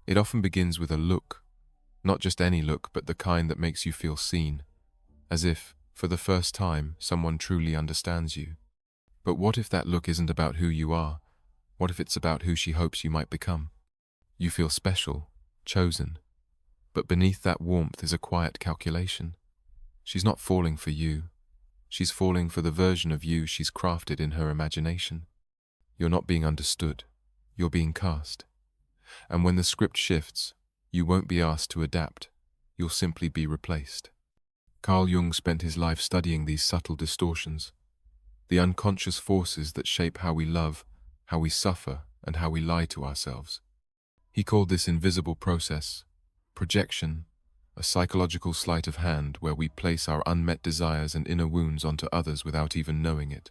It often begins with a look, not just any look, but the kind that makes you feel seen, as if, for the first time, someone truly understands you. But what if that look isn't about who you are? What if it's about who she hopes you might become? You feel special, chosen, but beneath that warmth is a quiet calculation. She's not falling for you. She's falling for the version of you she's crafted in her imagination. You're not being understood. You're being cast. And when the script shifts, you won't be asked to adapt. You'll simply be replaced. Carl Jung spent his life studying these subtle distortions, the unconscious forces that shape how we love, how we suffer, and how we lie to ourselves. He called this invisible process projection, a psychological sleight of hand where we place our unmet desires and inner wounds onto others without even knowing it.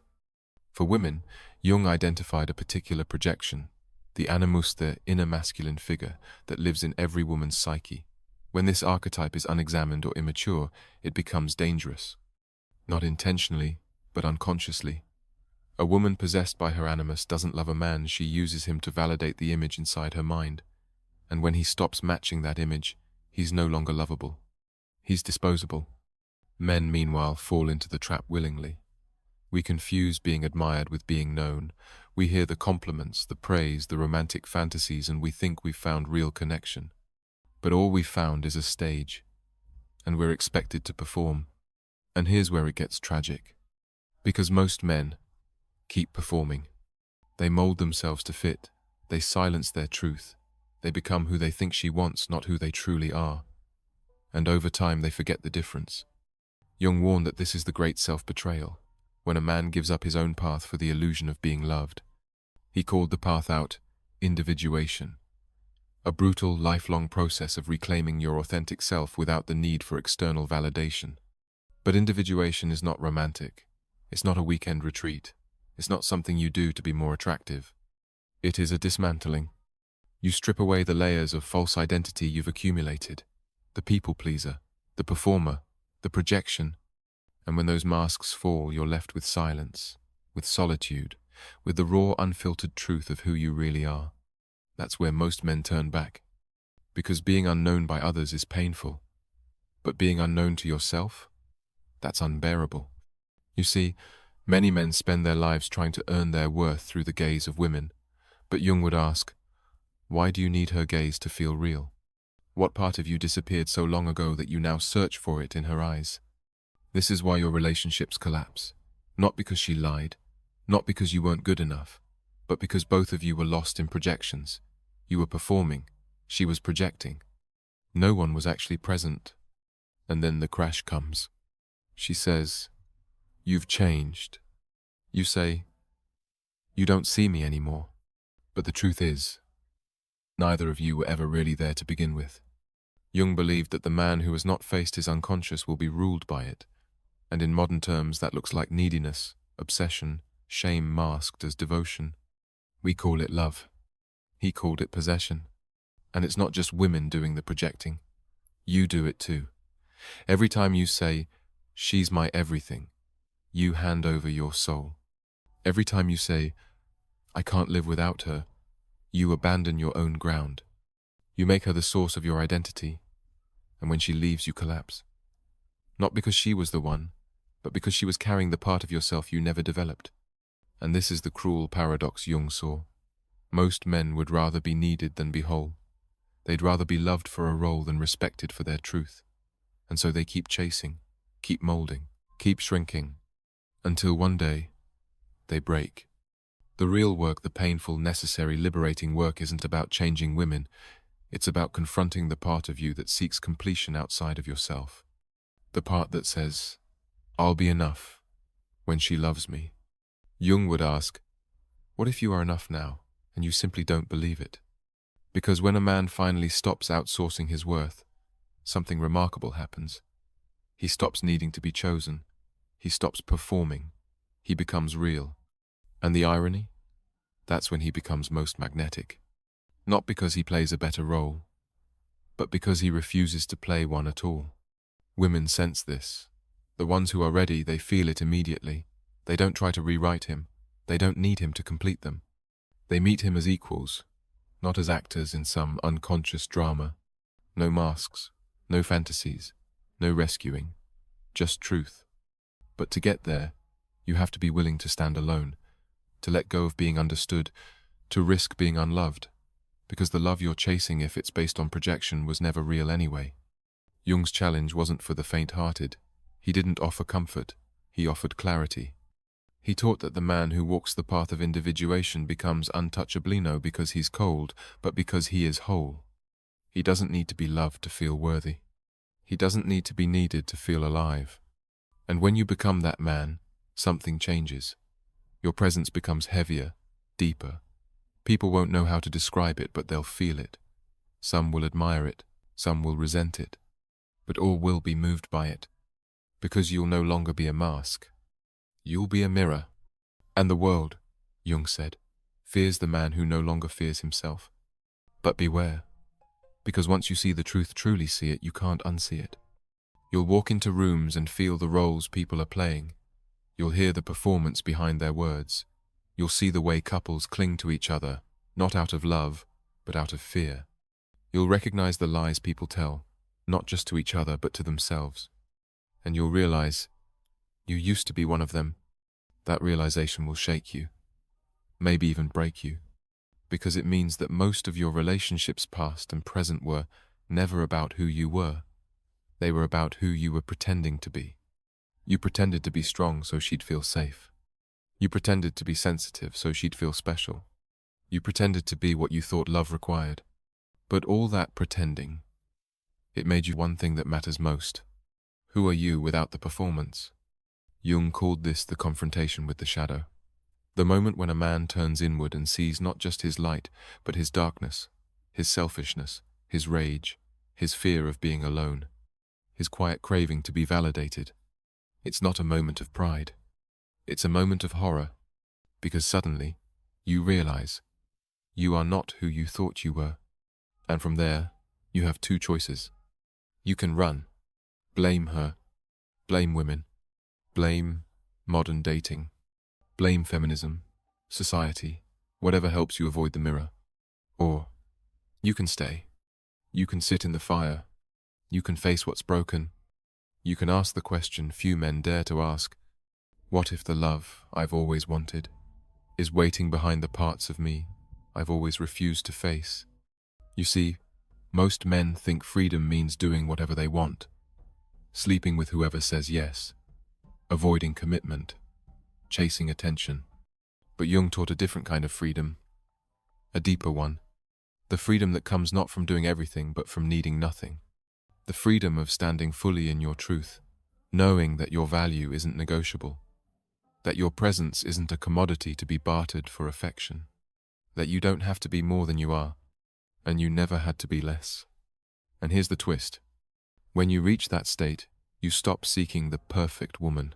For women, Jung identified a particular projection, the animus, the inner masculine figure that lives in every woman's psyche. When this archetype is unexamined or immature, it becomes dangerous. Not intentionally, but unconsciously. A woman possessed by her animus doesn't love a man, she uses him to validate the image inside her mind. And when he stops matching that image, he's no longer lovable. He's disposable. Men, meanwhile, fall into the trap willingly. We confuse being admired with being known. We hear the compliments, the praise, the romantic fantasies, and we think we've found real connection. But all we've found is a stage, and we're expected to perform. And here's where it gets tragic. Because most men keep performing. They mold themselves to fit. They silence their truth. They become who they think she wants, not who they truly are. And over time they forget the difference. Jung warned that this is the great self-betrayal, when a man gives up his own path for the illusion of being loved. He called the path out individuation, a brutal, lifelong process of reclaiming your authentic self without the need for external validation. But individuation is not romantic. It's not a weekend retreat. It's not something you do to be more attractive. It is a dismantling. You strip away the layers of false identity you've accumulated, the people pleaser, the performer, the projection, and when those masks fall, you're left with silence, with solitude, with the raw, unfiltered truth of who you really are. That's where most men turn back, because being unknown by others is painful, but being unknown to yourself, that's unbearable. You see, many men spend their lives trying to earn their worth through the gaze of women, but Jung would ask, why do you need her gaze to feel real? What part of you disappeared so long ago that you now search for it in her eyes? This is why your relationships collapse. Not because she lied, not because you weren't good enough, but because both of you were lost in projections. You were performing, she was projecting. No one was actually present. And then the crash comes. She says, "You've changed." You say, "You don't see me anymore." But the truth is, neither of you were ever really there to begin with. Jung believed that the man who has not faced his unconscious will be ruled by it, and in modern terms that looks like neediness, obsession, shame masked as devotion. We call it love. He called it possession. And it's not just women doing the projecting. You do it too. Every time you say, "She's my everything," you hand over your soul. Every time you say, "I can't live without her," you abandon your own ground. You make her the source of your identity, and when she leaves, you collapse. Not because she was the one, but because she was carrying the part of yourself you never developed. And this is the cruel paradox Jung saw. Most men would rather be needed than be whole. They'd rather be loved for a role than respected for their truth. And so they keep chasing, keep molding, keep shrinking, until one day, they break. The real work, the painful, necessary, liberating work, isn't about changing women. It's about confronting the part of you that seeks completion outside of yourself. The part that says, "I'll be enough when she loves me." Jung would ask, what if you are enough now, and you simply don't believe it? Because when a man finally stops outsourcing his worth, something remarkable happens. He stops needing to be chosen. He stops performing. He becomes real. And the irony? That's when he becomes most magnetic. Not because he plays a better role, but because he refuses to play one at all. Women sense this. The ones who are ready, they feel it immediately. They don't try to rewrite him. They don't need him to complete them. They meet him as equals, not as actors in some unconscious drama. No masks, no fantasies, no rescuing, just truth. But to get there, you have to be willing to stand alone, to let go of being understood, to risk being unloved, because the love you're chasing, if it's based on projection, was never real anyway. Jung's challenge wasn't for the faint-hearted. He didn't offer comfort, he offered clarity. He taught that the man who walks the path of individuation becomes untouchably no because he's cold, but because he is whole. He doesn't need to be loved to feel worthy. He doesn't need to be needed to feel alive. And when you become that man, something changes. Your presence becomes heavier, deeper. People won't know how to describe it, but they'll feel it. Some will admire it, some will resent it, but all will be moved by it. Because you'll no longer be a mask. You'll be a mirror. And the world, Jung said, fears the man who no longer fears himself. But beware, because once you see the truth, truly see it, you can't unsee it. You'll walk into rooms and feel the roles people are playing. You'll hear the performance behind their words. You'll see the way couples cling to each other, not out of love, but out of fear. You'll recognize the lies people tell, not just to each other, but to themselves. And you'll realize you used to be one of them. That realization will shake you, maybe even break you, because it means that most of your relationships, past and present, were never about who you were. They were about who you were pretending to be. You pretended to be strong so she'd feel safe. You pretended to be sensitive so she'd feel special. You pretended to be what you thought love required. But all that pretending, it made you one thing that matters most. Who are you without the performance? Jung called this the confrontation with the shadow. The moment when a man turns inward and sees not just his light, but his darkness, his selfishness, his rage, his fear of being alone, his quiet craving to be validated. It's not a moment of pride. It's a moment of horror, because suddenly you realize you are not who you thought you were. And from there, you have two choices. You can run. Blame her. Blame women. Blame modern dating. Blame feminism, society, whatever helps you avoid the mirror. Or you can stay. You can sit in the fire. You can face what's broken. You can ask the question few men dare to ask. What if the love I've always wanted is waiting behind the parts of me I've always refused to face? You see, most men think freedom means doing whatever they want. Sleeping with whoever says yes, avoiding commitment, chasing attention. But Jung taught a different kind of freedom, a deeper one, the freedom that comes not from doing everything but from needing nothing, the freedom of standing fully in your truth, knowing that your value isn't negotiable, that your presence isn't a commodity to be bartered for affection, that you don't have to be more than you are, and you never had to be less. And here's the twist. When you reach that state, you stop seeking the perfect woman.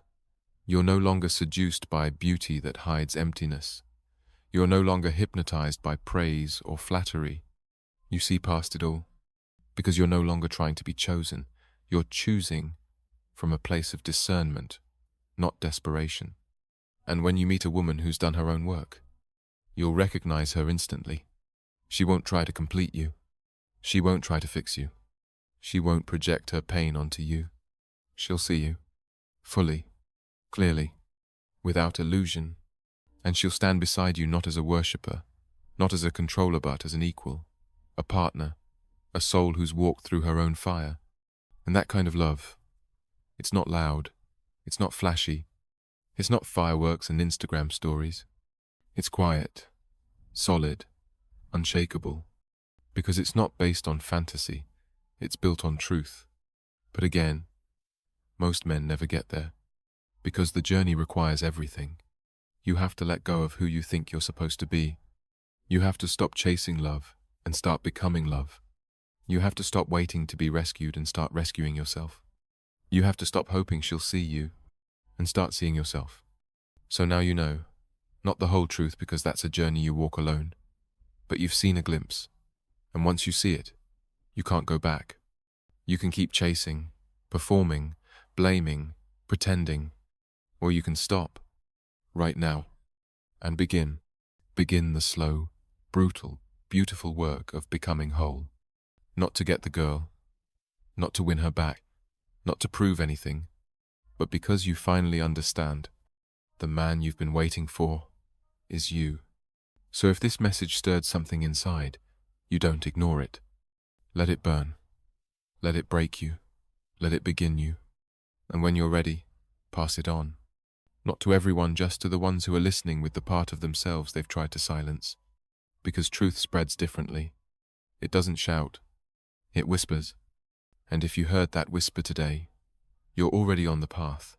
You're no longer seduced by beauty that hides emptiness. You're no longer hypnotized by praise or flattery. You see past it all, because you're no longer trying to be chosen. You're choosing from a place of discernment, not desperation. And when you meet a woman who's done her own work, you'll recognize her instantly. She won't try to complete you. She won't try to fix you. She won't project her pain onto you. She'll see you, fully, clearly, without illusion, and she'll stand beside you not as a worshipper, not as a controller, but as an equal, a partner, a soul who's walked through her own fire. And that kind of love, it's not loud, it's not flashy, it's not fireworks and Instagram stories. It's quiet, solid, unshakable, because it's not based on fantasy, it's built on truth. But again, most men never get there, because the journey requires everything. You have to let go of who you think you're supposed to be. You have to stop chasing love and start becoming love. You have to stop waiting to be rescued and start rescuing yourself. You have to stop hoping she'll see you and start seeing yourself. So now you know, not the whole truth, because that's a journey you walk alone, but you've seen a glimpse, and once you see it, you can't go back. You can keep chasing, performing, blaming, pretending, or you can stop, right now, and begin the slow, brutal, beautiful work of becoming whole. Not to get the girl, not to win her back, not to prove anything, but because you finally understand the man you've been waiting for is you. So if this message stirred something inside, you don't ignore it. Let it burn. Let it break you. Let it begin you. And when you're ready, pass it on. Not to everyone, just to the ones who are listening with the part of themselves they've tried to silence. Because truth spreads differently. It doesn't shout. It whispers. And if you heard that whisper today, you're already on the path.